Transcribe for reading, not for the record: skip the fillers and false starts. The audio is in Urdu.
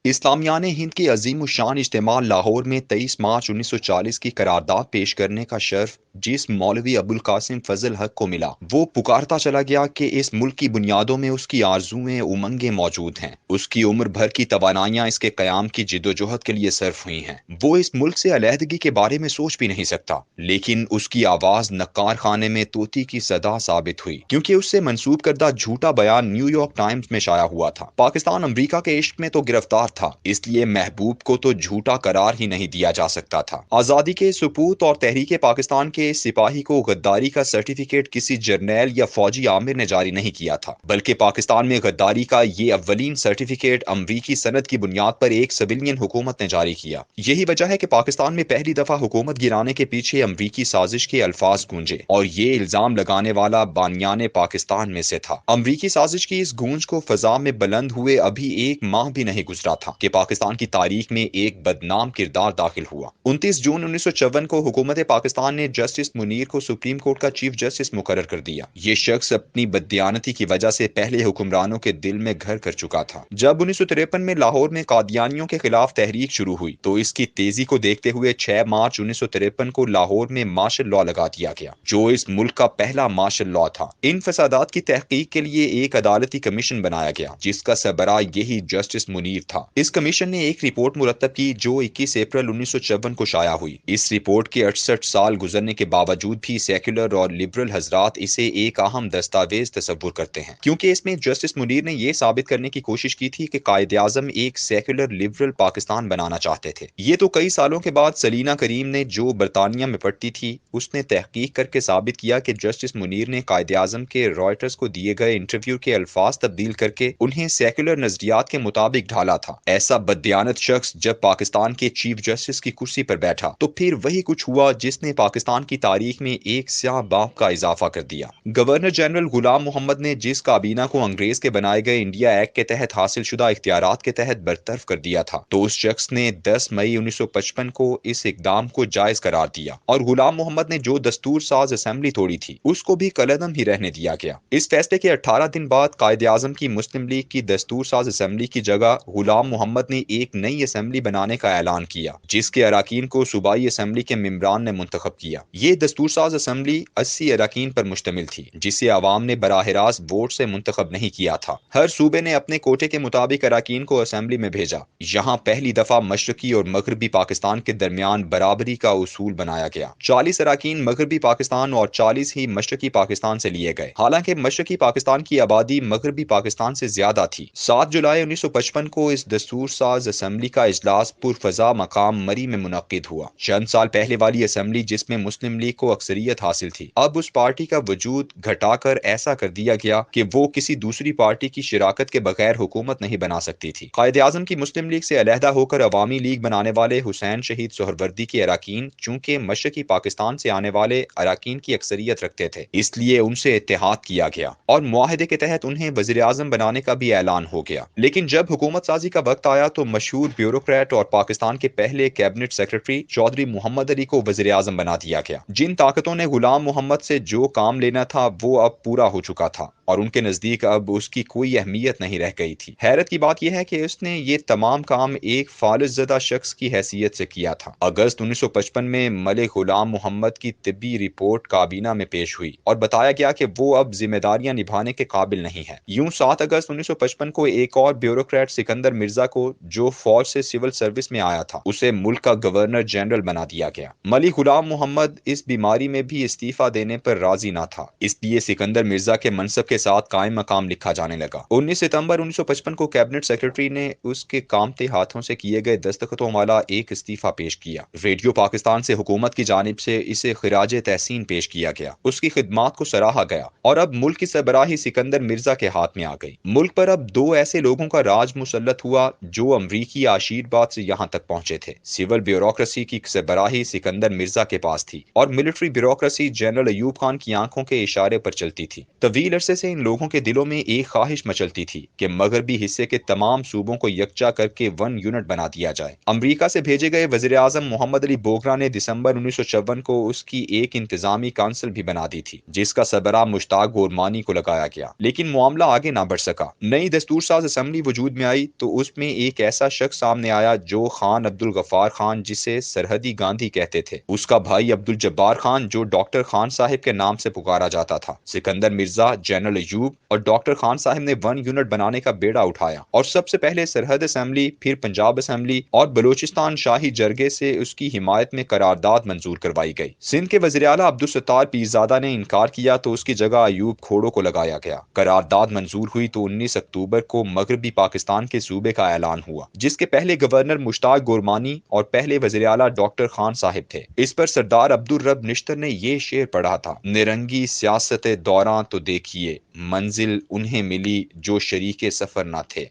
اسلامیان ہند کے عظیم الشان اجتماع لاہور میں 23 مارچ 1940 کی قرارداد پیش کرنے کا شرف جس مولوی ابوالقاسم فضل حق کو ملا، وہ پکارتا چلا گیا کہ اس ملک کی بنیادوں میں اس کی آرزوئیں امنگیں موجود ہیں۔ اس کی عمر بھر کی توانائیاں اس کے قیام کی جدوجہد کے لیے صرف ہوئی ہیں۔ وہ اس ملک سے علیحدگی کے بارے میں سوچ بھی نہیں سکتا، لیکن اس کی آواز نقار خانے میں طوطی کی صدا ثابت ہوئی، کیونکہ اس سے منسوب کردہ جھوٹا بیان نیو یارک ٹائمز میں شائع ہوا تھا۔ پاکستان امریکہ کے عشق میں تو گرفتار تھا، اس لیے محبوب کو تو جھوٹا قرار ہی نہیں دیا جا سکتا تھا۔ آزادی کے ثبوت اور تحریک پاکستان کے سپاہی کو غداری کا سرٹیفکیٹ کسی جرنیل یا فوجی آمر نے جاری نہیں کیا تھا، بلکہ پاکستان میں غداری کا یہ اولین سرٹیفکیٹ امریکی سند کی بنیاد پر ایک سویلین حکومت نے جاری کیا۔ یہی وجہ ہے کہ پاکستان میں پہلی دفعہ حکومت گرانے کے پیچھے امریکی سازش کے الفاظ گونجے، اور یہ الزام لگانے والا بانیان پاکستان میں سے تھا۔ امریکی سازش کی اس گونج کو فضا میں بلند ہوئے ابھی ایک ماہ بھی نہیں گزرا تھا کہ پاکستان کی تاریخ میں ایک بدنام کردار داخل ہوا۔ 29 جون 1954 کو حکومت پاکستان نے جسٹس منیر کو سپریم کورٹ کا چیف جسٹس مقرر کر دیا۔ یہ شخص اپنی بددیانتی کی وجہ سے پہلے حکمرانوں کے دل میں گھر کر چکا تھا۔ جب 1953 میں لاہور میں قادیانیوں کے خلاف تحریک شروع ہوئی تو اس کی تیزی کو دیکھتے ہوئے 6 مارچ 1953 کو لاہور میں مارشل لاء لگا دیا گیا، جو اس ملک کا پہلا مارشل لاء تھا۔ ان فسادات کی تحقیق کے لیے ایک عدالتی کمیشن بنایا گیا، جس کا سربراہ یہی جسٹس منیر تھا۔ اس کمیشن نے ایک رپورٹ مرتب کی جو 21 اپریل 1954 کو شائع ہوئی۔ اس رپورٹ کے 68 سال گزرنے کے باوجود بھی سیکولر اور لبرل حضرات اسے ایک اہم دستاویز تصور کرتے ہیں، کیونکہ اس میں جسٹس منیر نے یہ ثابت کرنے کی کوشش کی تھی کہ قائد اعظم ایک سیکولر لبرل پاکستان بنانا چاہتے تھے۔ یہ تو کئی سالوں کے بعد سلینا کریم نے، جو برطانیہ میں پڑھتی تھی، اس نے تحقیق کر کے ثابت کیا کہ جسٹس منیر نے قائد اعظم کے رائٹرز کو دیے گئے انٹرویو کے الفاظ تبدیل کر کے انہیں سیکولر نظریات کے مطابق ڈھالا تھا۔ ایسا بددیانت شخص جب پاکستان کے چیف جسٹس کی کرسی پر بیٹھا تو پھر وہی کچھ ہوا جس نے پاکستان کی تاریخ میں ایک سیاہ باب کا اضافہ کر دیا۔ گورنر جنرل غلام محمد نے جس کابینہ کو انگریز کے بنائے گئے انڈیا ایکٹ کے تحت حاصل شدہ اختیارات کے تحت برطرف کر دیا تھا، تو اس شخص نے 10 مئی 1955 کو اس اقدام کو جائز قرار دیا، اور غلام محمد نے جو دستور ساز اسمبلی توڑی تھی اس کو بھی کالعدم ہی رہنے دیا گیا۔ اس فیصلے کے 18 دن بعد قائد اعظم کی مسلم لیگ کی دستور ساز اسمبلی کی جگہ غلام محمد نے ایک نئی اسمبلی بنانے کا اعلان کیا، جس کے اراکین کو صوبائی اسمبلی کے ممبران نے منتخب کیا۔ یہ دستور ساز اسمبلی 80 اراکین پر مشتمل تھی، جسے عوام نے براہ راست ووٹ سے منتخب نہیں کیا تھا۔ ہر صوبے نے اپنے کوٹے کے مطابق اراکین کو اسمبلی میں بھیجا۔ یہاں پہلی دفعہ مشرقی اور مغربی پاکستان کے درمیان برابری کا اصول بنایا گیا۔ 40 اراکین مغربی پاکستان اور 40 ہی مشرقی پاکستان سے لیے گئے، حالانکہ مشرقی پاکستان کی آبادی مغربی پاکستان سے زیادہ تھی۔ 7 جولائی 1955 کو اس دستور ساز اسمبلی کا اجلاس پرفضا مقام مری میں منعقد ہوا۔ چند سال پہلے والی اسمبلی جس میں مسلم لیگ کو اکثریت حاصل تھی، اب اس پارٹی کا وجود گھٹا کر ایسا کر دیا گیا کہ وہ کسی دوسری پارٹی کی شراکت کے بغیر حکومت نہیں بنا سکتی تھی۔ قائد اعظم کی مسلم لیگ سے علیحدہ ہو کر عوامی لیگ بنانے والے حسین شہید سہروردی کے اراکین چونکہ مشرقی پاکستان سے آنے والے اراکین کی اکثریت رکھتے تھے، اس لیے ان سے اتحاد کیا گیا اور معاہدے کے تحت انہیں وزیر اعظم بنانے کا بھی اعلان ہو گیا۔ لیکن جب حکومت سازی کا وقت آیا تو مشہور بیوروکریٹ اور پاکستان کے پہلے کیبنٹ سیکرٹری چودھری محمد علی کو وزیر اعظم بنا دیا گیا۔ جن طاقتوں نے غلام محمد سے جو کام لینا تھا وہ اب پورا ہو چکا تھا، اور ان کے نزدیک اب اس کی کوئی اہمیت نہیں رہ گئی تھی۔ حیرت کی بات یہ ہے کہ اس نے یہ تمام کام ایک فالج زدہ شخص کی حیثیت سے کیا تھا۔ اگست 1955 میں ملک غلام محمد کی طبی رپورٹ کابینہ میں پیش ہوئی اور بتایا گیا کہ وہ اب ذمہ داریاں نبھانے کے قابل نہیں ہے۔ یوں 7 اگست 1955 کو ایک اور بیوروکریٹ سکندر مرزا کو، جو فوج سے سول سروس میں آیا تھا، اسے ملک کا گورنر جنرل بنا دیا گیا۔ ملک غلام محمد اس بیماری میں بھی استعفیٰ دینے پر راضی نہ تھا، اس لیے سکندر مرزا کے منصب کے ساتھ قائم مقام لکھا جانے لگا۔ 19 ستمبر 1955 کو کیبنٹ سیکرٹری نے اس کے کامتے ہاتھوں سے کیے گئے دستخطوں والا ایک استعفیٰ پیش کیا۔ ریڈیو پاکستان سے حکومت کی جانب سے اسے خراج تحسین پیش کیا گیا، اس کی خدمات کو سراہا گیا، اور اب ملک کی سربراہی سکندر مرزا کے ہاتھ میں آ گئی۔ ملک پر اب 2 ایسے لوگوں کا راج مسلط ہوا جو امریکی آشیرواد سے یہاں تک پہنچے تھے۔ سول بیوروکریسی کی سربراہی سکندر مرزا کے پاس تھی، اور military bureaucracy general Ayub Khan کی آنکھوں کے اشارے پر چلتی تھی۔ طویل عرصے سے ان لوگوں کے دلوں میں ایک خواہش مچلتی تھی کہ مغربی حصے کے تمام صوبوں کو یکجا کر کے 1 یونٹ بنا دیا جائے۔ امریکہ سے بھیجے گئے وزیر اعظم محمد علی بوگرا نے دسمبر 1954 کو اس کی ایک انتظامی کونسل بھی بنا دی تھی، جس کا سربراہ مشتاق گورمانی کو لگایا گیا، لیکن معاملہ آگے نہ بڑھ سکا۔ نئی دستور ساز اسمبلی وجود میں آئی تو اس میں ایک ایسا شخص سامنے آیا جو خان عبد الغفار خان، جسے سرحدی گاندھی کہتے تھے، اس کا بھائی عبد الجبار خان جو ڈاکٹر خان صاحب کے نام سے پکارا جاتا تھا، سکندر مرزا، جنرل ایوب اور ڈاکٹر خان صاحب نے 1 یونٹ بنانے کا بیڑا اٹھایا اور سب سے پہلے سرحد اسمبلی، پھر پنجاب اسمبلی اور بلوچستان شاہی جرگے سے اس کی حمایت میں قرارداد منظور کروائی گئی۔ سندھ کے وزیر اعلیٰ عبدالستار پیرزادہ نے انکار کیا تو اس کی جگہ ایوب کھوڑو کو لگایا گیا۔ قرارداد منظور ہوئی تو 19 اکتوبر کو مغربی پاکستان کے صوبے کا اعلان ہوا، جس کے پہلے گورنر مشتاق گورمانی اور پہلے وزیر اعلیٰ ڈاکٹر خان صاحب تھے۔ اس پر سردار عبدالرب نشتر نے یہ شعر پڑھا تھا: نرنگی سیاست دوراں تو دیکھیے، منزل انہیں ملی جو شریک سفر نہ تھے۔